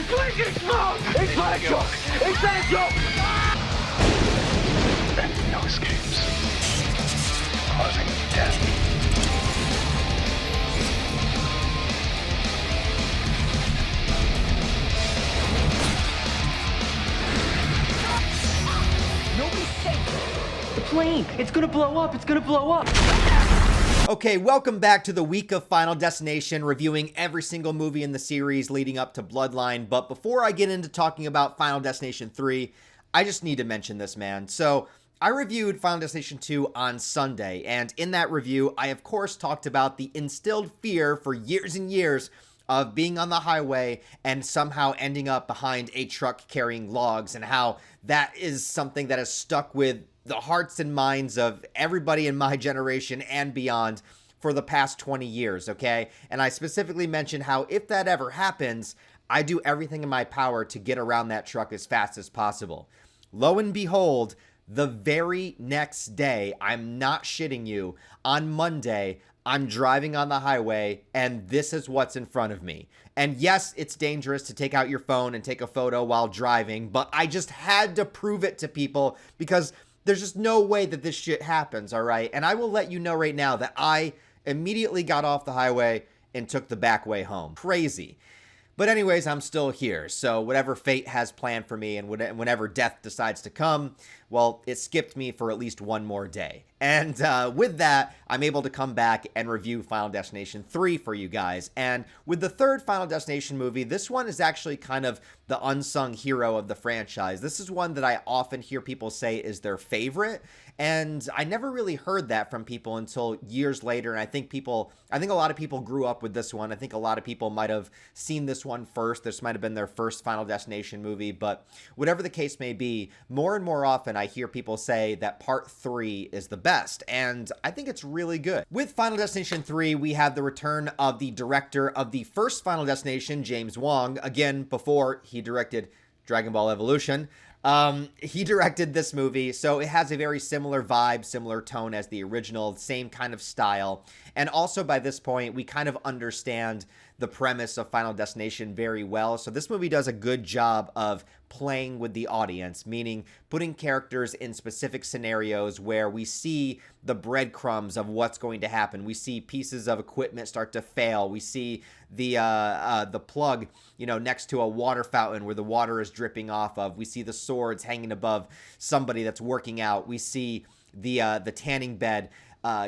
blinking smoke! It's not a joke! It's not a joke! And no escapes. Causing death. Nobody's safe. The plane, it's gonna blow up. It's gonna blow up. Okay, welcome back to the week of Final Destination, reviewing every single movie in the series leading up to Bloodline. But before I get into talking about Final Destination 3, I just need to mention this, man. So I reviewed Final Destination 2 on Sunday, and in that review, I of course talked about the instilled fear for years and years of being on the highway and somehow ending up behind a truck carrying logs, and how that is something that has stuck with the hearts and minds of everybody in my generation and beyond for the past 20 years, okay? And I specifically mentioned how if that ever happens, I do everything in my power to get around that truck as fast as possible. Lo and behold, the very next day, I'm not shitting you, on Monday, I'm driving on the highway, and this is what's in front of me. And yes, it's dangerous to take out your phone and take a photo while driving, but I just had to prove it to people because there's just no way that this shit happens, all right? And I will let you know right now that I immediately got off the highway and took the back way home. Crazy. But anyways, I'm still here, so whatever fate has planned for me and whenever death decides to come, well, it skipped me for at least one more day. And with that, I'm able to come back and review Final Destination 3 for you guys. And with the third Final Destination movie, this one is actually kind of the unsung hero of the franchise. This is one that I often hear people say is their favorite, and I never really heard that from people until years later. And I think a lot of people grew up with this one. I think a lot of people might have seen this one first. This might have been their first Final Destination movie, but whatever the case may be, more and more often I hear people say that part 3 is the best, and I think it's really good. With Final Destination 3, we have the return of the director of the first Final Destination, James Wong. Again, before he directed Dragon Ball Evolution. He directed this movie, so it has a very similar vibe, similar tone as the original, same kind of style. And also by this point, we kind of understand the premise of Final Destination very well. So this movie does a good job of playing with the audience, meaning putting characters in specific scenarios where we see the breadcrumbs of what's going to happen. We see pieces of equipment start to fail. We see the plug, next to a water fountain where the water is dripping off of. We see the swords hanging above somebody that's working out. We see the tanning bed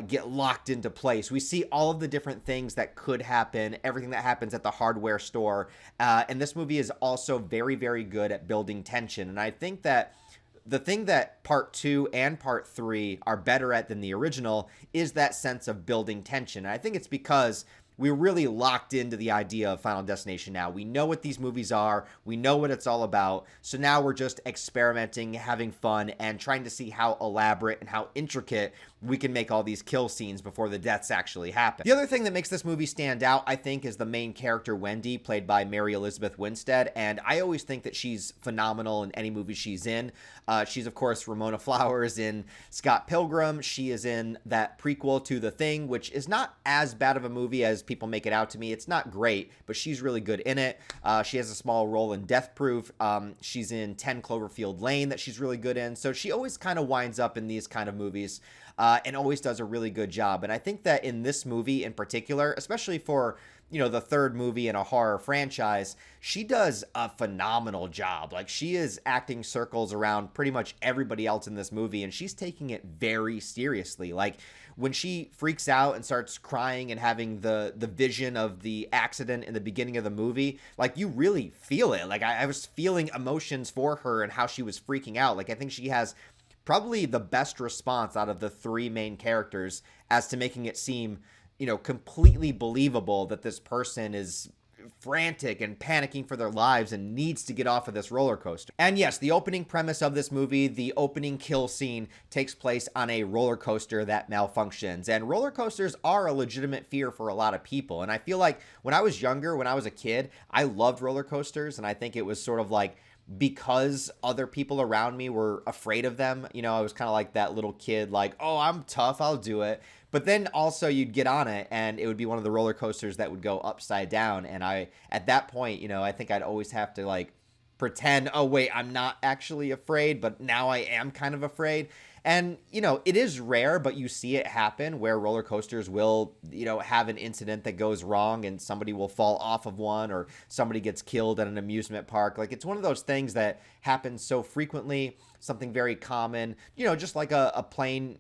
get locked into place. We see all of the different things that could happen, everything that happens at the hardware store. And this movie is also very, very good at building tension. And I think that the thing that part 2 and part 3 are better at than the original is that sense of building tension. And I think it's because we're really locked into the idea of Final Destination now. We know what these movies are. We know what it's all about. So now we're just experimenting, having fun, and trying to see how elaborate and how intricate we can make all these kill scenes before the deaths actually happen. The other thing that makes this movie stand out, I think, is the main character, Wendy, played by Mary Elizabeth Winstead. And I always think that she's phenomenal in any movie she's in. She's, of course, Ramona Flowers in Scott Pilgrim. She is in that prequel to The Thing, which is not as bad of a movie as people make it out to me. It's not great, but she's really good in it. She has a small role in Death Proof. She's in 10 Cloverfield Lane that she's really good in. So she always kind of winds up in these kind of movies and always does a really good job. And I think that in this movie in particular, especially for the third movie in a horror franchise, she does a phenomenal job. Like, she is acting circles around pretty much everybody else in this movie, and she's taking it very seriously. Like, when she freaks out and starts crying and having the vision of the accident in the beginning of the movie, like, you really feel it. Like, I was feeling emotions for her and how she was freaking out. Like, I think she has probably the best response out of the three main characters as to making it seem completely believable that this person is frantic and panicking for their lives and needs to get off of this roller coaster. And yes, the opening premise of this movie, the opening kill scene, takes place on a roller coaster that malfunctions. And roller coasters are a legitimate fear for a lot of people. And I feel like when I was younger, when I was a kid, I loved roller coasters. And I think it was sort of like because other people around me were afraid of them. I was kind of like that little kid, like, oh, I'm tough, I'll do it. But then also you'd get on it and it would be one of the roller coasters that would go upside down. And at that point, I think I'd always have to like pretend, oh wait, I'm not actually afraid, but now I am kind of afraid. And, it is rare, but you see it happen where roller coasters will, have an incident that goes wrong and somebody will fall off of one or somebody gets killed at an amusement park. Like, it's one of those things that happens so frequently, something very common, just like a plane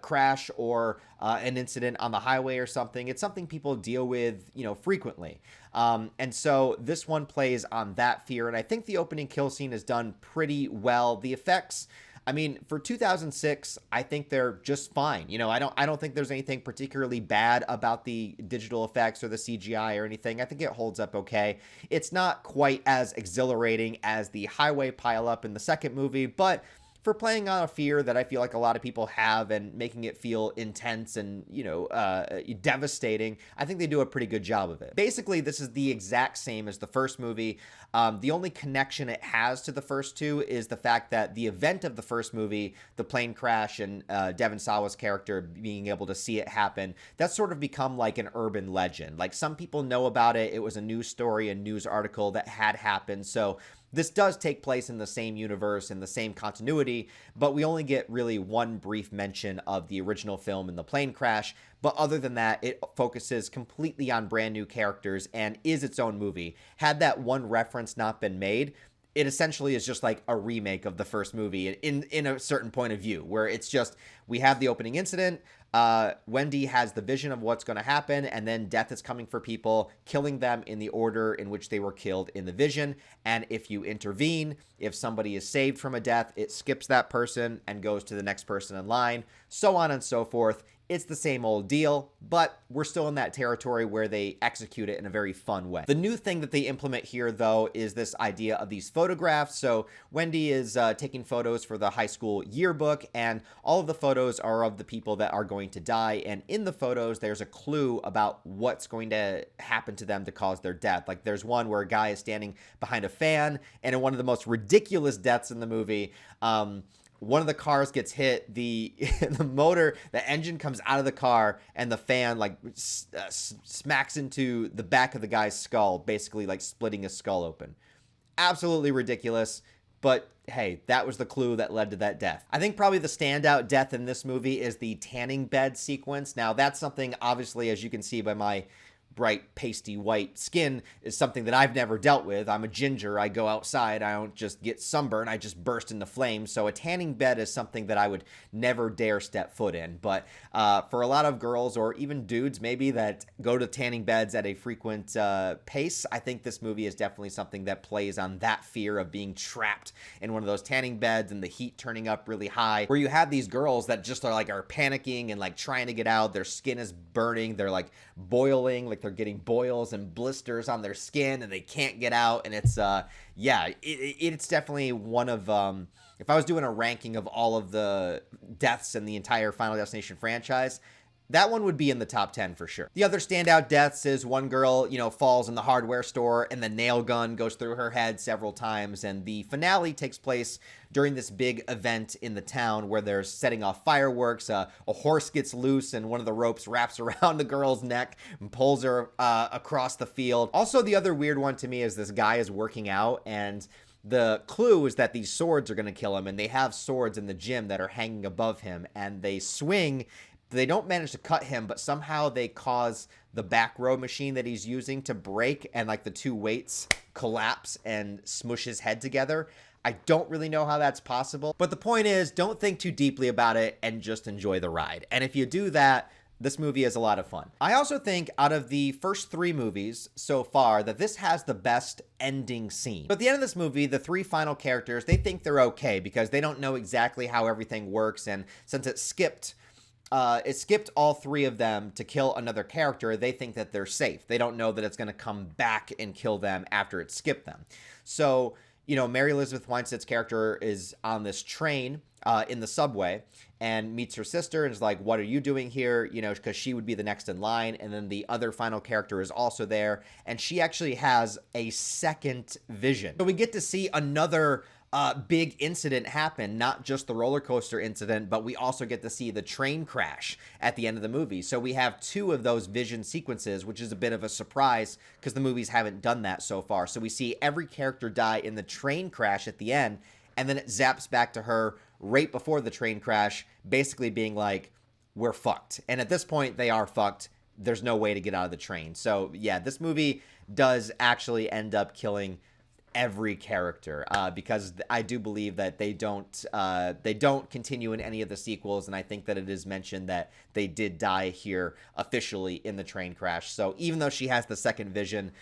crash or an incident on the highway or something. It's something people deal with, frequently. And so this one plays on that fear. And I think the opening kill scene is done pretty well. The effects, I mean, for 2006, I think they're just fine. I don't think there's anything particularly bad about the digital effects or the CGI or anything. I think it holds up okay. It's not quite as exhilarating as the highway pileup in the second movie, but for playing on a fear that I feel like a lot of people have and making it feel intense and, devastating, I think they do a pretty good job of it. Basically, this is the exact same as the first movie. The only connection it has to the first two is the fact that the event of the first movie, the plane crash and Devon Sawa's character being able to see it happen, that's sort of become like an urban legend. Like, some people know about it. It was a news story, a news article that had happened. So this does take place in the same universe, in the same continuity, but we only get really one brief mention of the original film in the plane crash. But other than that, it focuses completely on brand new characters and is its own movie. Had that one reference not been made, it essentially is just like a remake of the first movie in a certain point of view, where it's just, we have the opening incident, Wendy has the vision of what's going to happen, and then death is coming for people, killing them in the order in which they were killed in the vision. And if you intervene, if somebody is saved from a death, it skips that person and goes to the next person in line, so on and so forth. It's the same old deal, but we're still in that territory where they execute it in a very fun way. The new thing that they implement here, though, is this idea of these photographs. So Wendy is taking photos for the high school yearbook, and all of the photos are of the people that are going to die. And in the photos, there's a clue about what's going to happen to them to cause their death. Like, there's one where a guy is standing behind a fan, and in one of the most ridiculous deaths in the movie, one of the cars gets hit, the engine comes out of the car, and the fan smacks into the back of the guy's skull, basically like splitting his skull open. Absolutely ridiculous, but hey, that was the clue that led to that death. I think probably the standout death in this movie is the tanning bed sequence. Now, that's something, obviously, as you can see by my bright pasty white skin, is something that I've never dealt with. I'm a ginger. I go outside. I don't just get sunburn. I just burst into flames. So a tanning bed is something that I would never dare step foot in. But for a lot of girls, or even dudes maybe, that go to tanning beds at a frequent pace, I think this movie is definitely something that plays on that fear of being trapped in one of those tanning beds and the heat turning up really high, where you have these girls that just are panicking and like trying to get out. Their skin is burning. They're like boiling, like they're getting boils and blisters on their skin and they can't get out. And it's it's definitely one of if I was doing a ranking of all of the deaths in the entire Final Destination franchise, that one would be in the top 10 for sure. The other standout deaths is one girl, falls in the hardware store and the nail gun goes through her head several times. And the finale takes place during this big event in the town where they're setting off fireworks. A horse gets loose and one of the ropes wraps around the girl's neck and pulls her across the field. Also, the other weird one to me is this guy is working out, and the clue is that these swords are going to kill him, and they have swords in the gym that are hanging above him, and they swing. They don't manage to cut him, but somehow they cause the back row machine that he's using to break, and like the two weights collapse and smush his head together. I don't really know how that's possible, but the point is, don't think too deeply about it and just enjoy the ride. And if you do that, this movie is a lot of fun. I also think out of the first three movies so far that this has the best ending scene. But at the end of this movie, the three final characters, they think they're okay because they don't know exactly how everything works, and since it skipped all three of them to kill another character, they think that they're safe. They don't know that it's going to come back and kill them after it skipped them. So, Mary Elizabeth Winstead's character is on this train in the subway and meets her sister and is like, what are you doing here? Because she would be the next in line. And then the other final character is also there, and she actually has a second vision. So we get to see another big incident happen, not just the roller coaster incident, but we also get to see the train crash at the end of the movie. So we have 2 of those vision sequences, which is a bit of a surprise because the movies haven't done that so far. So we see every character die in the train crash at the end, and then it zaps back to her right before the train crash, basically being like, we're fucked. And at this point, they are fucked. There's no way to get out of the train. So yeah, this movie does actually end up killing every character, because I do believe that they don't continue in any of the sequels, and I think that it is mentioned that they did die here officially in the train crash. So even though she has the second vision,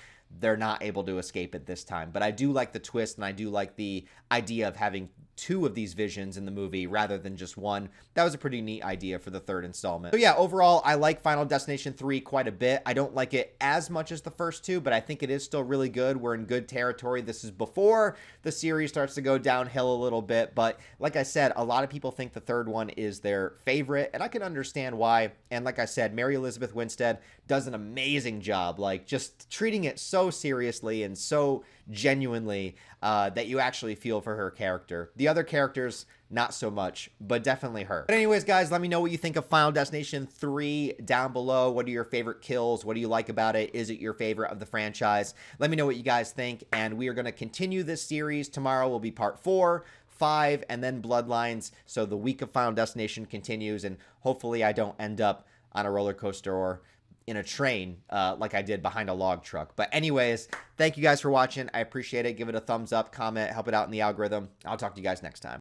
they're not able to escape it this time. But I do like the twist, and I do like the idea of having 2 of these visions in the movie rather than just one. That was a pretty neat idea for the 3rd installment. So yeah, overall, I like Final Destination 3 quite a bit. I don't like it as much as the first 2, but I think it is still really good. We're in good territory. This is before the series starts to go downhill a little bit, but like I said, a lot of people think the 3rd one is their favorite, and I can understand why. And like I said, Mary Elizabeth Winstead does an amazing job, like just treating it so seriously and so genuinely that you actually feel for her character. The other characters, not so much, but definitely her. But anyways, guys, let me know what you think of Final Destination 3 down below. What are your favorite kills? What do you like about it? Is it your favorite of the franchise? Let me know what you guys think, and we are going to continue this series. Tomorrow will be part 4, 5, and then Bloodlines. So the week of Final Destination continues, and hopefully I don't end up on a roller coaster or in a train like I did behind a log truck. But anyways, thank you guys for watching. I appreciate it. Give it a thumbs up, comment, help it out in the algorithm. I'll talk to you guys next time.